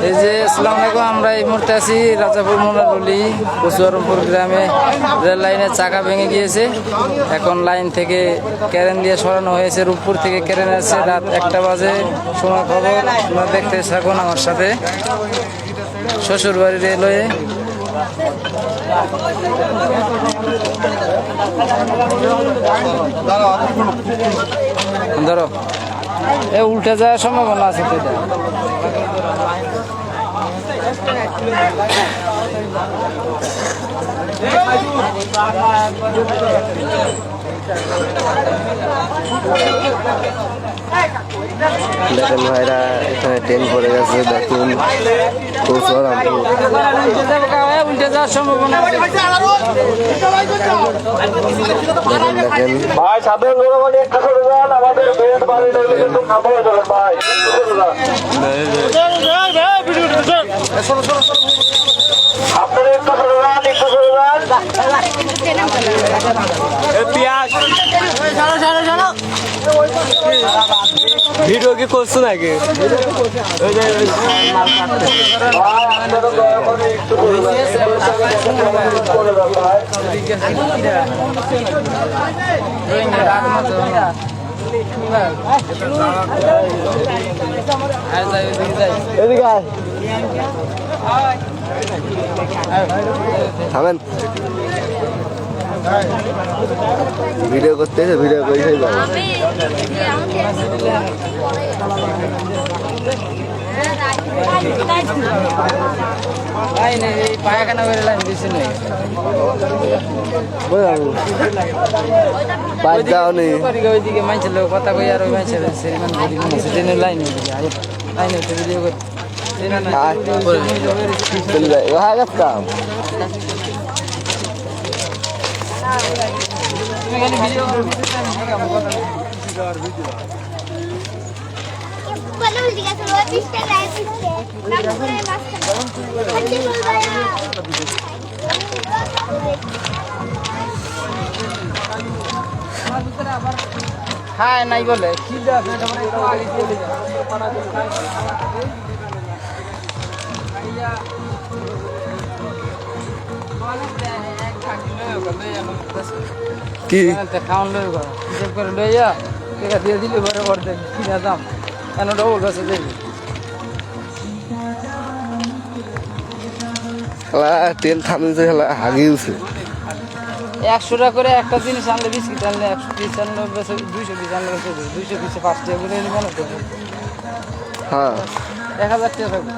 এই যে আসসালামু আলাইকুম, আমরা এই মুহূর্তে আছি রাজাপুর মোনারুলি কুচুয়ারমপুর গ্রামে। রেল লাইনের চাকা ভেঙে গিয়েছে, এখন লাইন থেকে ক্যারেন দিয়ে সরানো হয়েছে। রূপপুর থেকে ক্যারেন আসছে, রাত 1টা বাজে সময় খবর। আপনারা দেখতে থাকুন আমার সাথে। শ্বশুরবাড়ি রেলওয়ে ধরো এ উল্টে যাওয়ার সম্ভাবনা আছে তো। এটা দেখেন ভাইরা, এখানে ট্রেন পড়ে গেছে। দেখুন উল্টে যাওয়ার সম্ভাবনা আছে। দেখেন ভাই সাধারণ জনগণ একটা করে যান, আমাদের বেড বাড়ি লাগলে কিন্তু খাবার চলেন ভাই। আপনারা একটু করে যান, একটু করে যান। ভিডিও কি করছো নাকি? আপনারা দয়া করে একটু করে যান। করে যান ভাই। এদিকে আয়। থামেন, ভিডিও করতে এসে ভিডিও করে যাবো। পায়খানা করে লাইন দিচ্ছে না, ওইদিকে মানছিল কথা কই, আর ওই মানছিল লাইন লাইন ভিডিও করে কাম হ্যাঁ নাই বলে কি কি খাওয়ান লই হিসেব করে লইয়া টাকা দিয়ে দিলে পরে অর্ধেক কিনা দাম কেন ডবল কাছে দেখবি। ট্রেন থামিয়েছে, হাগিয়েছে। 100 টাকা করে একটা জিনিস আনলে, বিস্কিট আনলে 100 পিস আনলে 200 পিস আনলে 200 পিসে 5 টাকা করে মনে করবে। হ্যাঁ 1000 টাকা থাকবে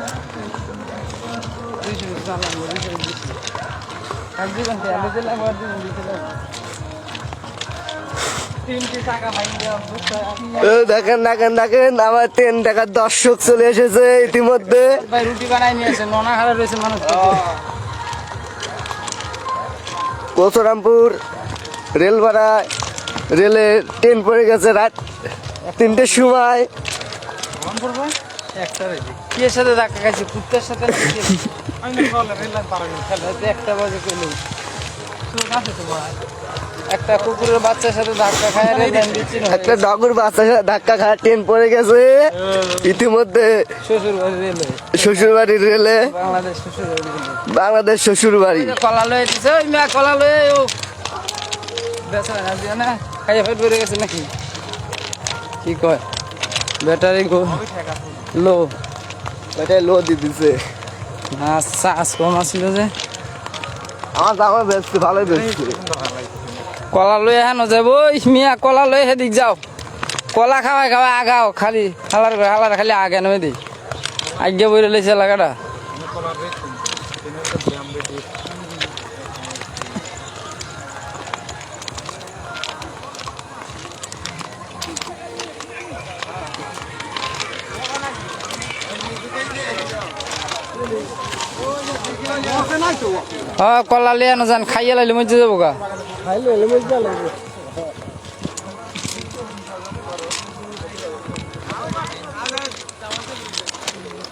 200 পিস আনলাম, 200 পিস এক জীবন থেকে আনলে দিলাম, আর জীবন দিতে লাগবে 3টি টাকা ভাঙি দেওয়া। দেখেন দেখেন দেখেন, আমার 3 টাকার দর্শক চলে এসেছে ইতিমধ্যে। ভাই রুটি বানাই নিয়ে আসে, নোনা খারাপ রয়েছে মানুষ। কুচুয়ারমপুর রেল ভাড়া রেলে ট্রেন পড়ে গেছে রাত 3টের সময়। কি এর সাথে ধাক্কা খাইছে? কুত্তার সাথে একটা বাজে কইল একটা কুকুরের বাচ্চার সাথে ধাক্কা খায় রে লাইন দিচ্ছি না। একটা ডগুর বাচ্চার সাথে ধাক্কা খায় ট্রেন পড়ে গেছে ইতিমধ্যে শ্বশুরবাড়ির রেলে। বাংলাদেশ শ্বশুরবাড়ি কলা লয়ে দিছে, ওই মিয়া কলা লয়ে ও বেচা না দিয়া না খাইয়া ফেট ভরে গেছে নাকি কি কয়? ব্যাটারি লো, এটাই লো দিয়ে দিছে। চাষ কম আসছিল যে আমার দামে বেচছে, ভালোই বেচছে। কলা লয়ে হেন যাবো মিয়া, কলা লয়ে সেদিক যাও, কলা খাওয়াই খাওয়াই আগাও, খালি হালার খালি আগে নেমে দিই আগে বইরে লেছে লাগাটা। হ্যাঁ কলা লিয়ে না যান, খাইয়ে লাইলে মজে যাবো গা।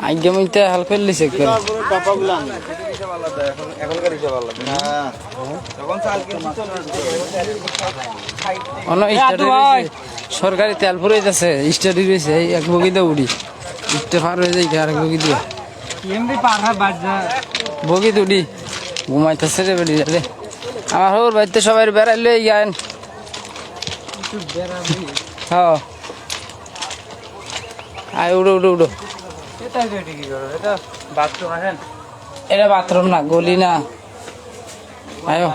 আগে মইতে হাল ফেললিছে সরকারি তেল ফুরাইতেছে স্টাডি রয়েছে এই এক বগিতে উড়ি স্টে পার হয়ে যাই আর এক বগি দিয়ে বগি উড়ি ঘুমাইতেছে রে বেড়ি রে আমার হোর বাড়িতে সবাই বেড়াইলে ইয়ান হ্যাঁ আয় উড়ো উড়ো উড়ো এটা বাথরুম না গলি না আয়ো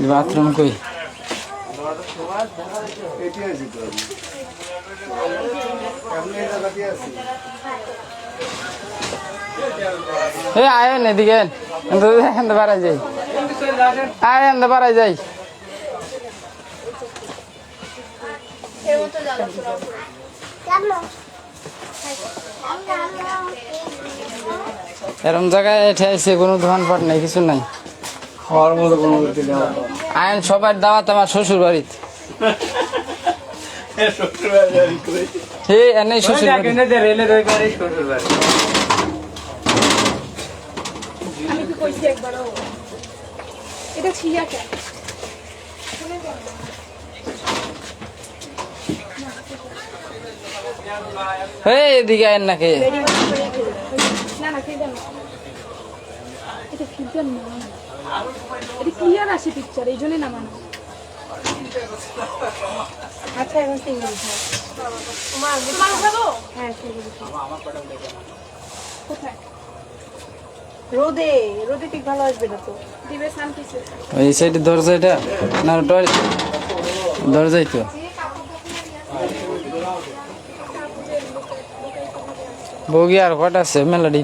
বাথরুম কই আয় এদিকে বাড়াই যাই আয় বাড়াই যাই এরম জায়গায় এসে কোনো দোকানপাট নাই কিছু নাই খাওয়ার মতো কোনো আইন সবার দাওয়াত আমার শ্বশুর বাড়িতে এনেই শ্বশুর এদিকে আইন নাকি ক্লিয়ার আসে পিকচার এই জন্যই নামানো আচ্ছা এখন সিঙ্গেল হ্যাঁ কোথায় রোদে রোদে ঠিক ভালো আসবে না তো দিবে সান কিছু এই সাইডে দরজা এটা না টয়লেট দরজাই তো বগি আর কটা আছে মেলাডি